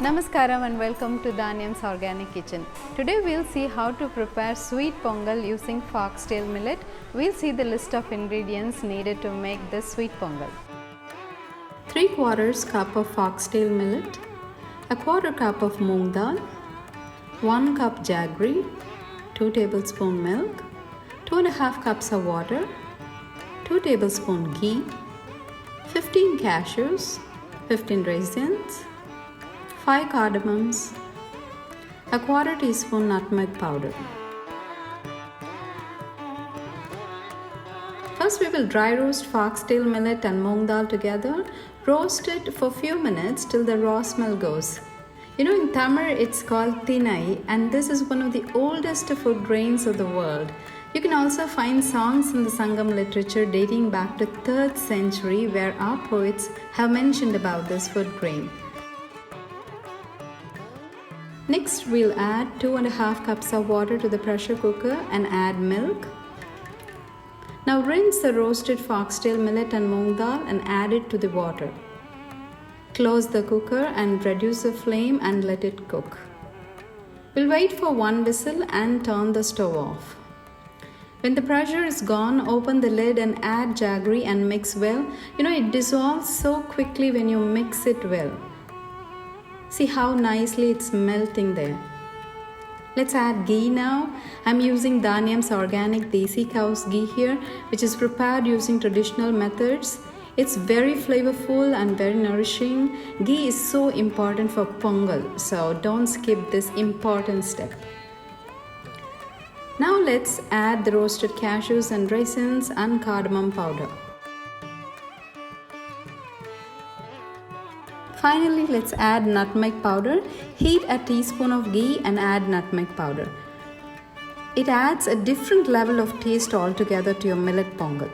Namaskaram and welcome to Dhanyam's Organic Kitchen. Today we'll see how to prepare sweet pongal using foxtail millet. We'll see the list of ingredients needed to make this sweet pongal. 3/4 cup of foxtail millet, a 1/4 cup of moong dal, 1 cup jaggery, 2 tablespoon milk, 2 1/2 cups of water, 2 tablespoon ghee, 15 cashews, 15 raisins, 5 cardamoms, a 1/4 teaspoon nutmeg powder. First we will dry roast foxtail millet and moong dal together. Roast it for few minutes till the raw smell goes. You know, in Tamil it's called Thinai, and this is one of the oldest food grains of the world. You can also find songs in the Sangam literature dating back to 3rd century where our poets have mentioned about this food grain. Next, we'll add 2 1/2 cups of water to the pressure cooker and add milk. Now rinse the roasted foxtail millet and moong dal and add it to the water. Close the cooker and reduce the flame and let it cook. We'll wait for 1 whistle and turn the stove off. When the pressure is gone, open the lid and add jaggery and mix well. You know, it dissolves so quickly when you mix it well. See how nicely it's melting there. Let's add ghee now. I'm using Dhanyam's organic desi cow's ghee here, which is prepared using traditional methods. It's very flavorful and very nourishing. Ghee is so important for pongal, so don't skip this important step. Now let's add the roasted cashews and raisins and cardamom powder. Finally, let's add nutmeg powder. Heat a teaspoon of ghee and add nutmeg powder. It adds a different level of taste altogether to your millet pongal.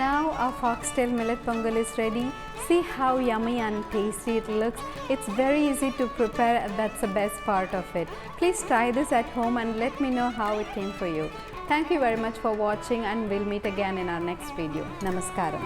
Now our foxtail millet pongal is ready. See how yummy and tasty it looks. It's very easy to prepare, that's the best part of it. Please try this at home and let me know how it came for you. Thank you very much for watching, and we'll meet again in our next video. Namaskaram.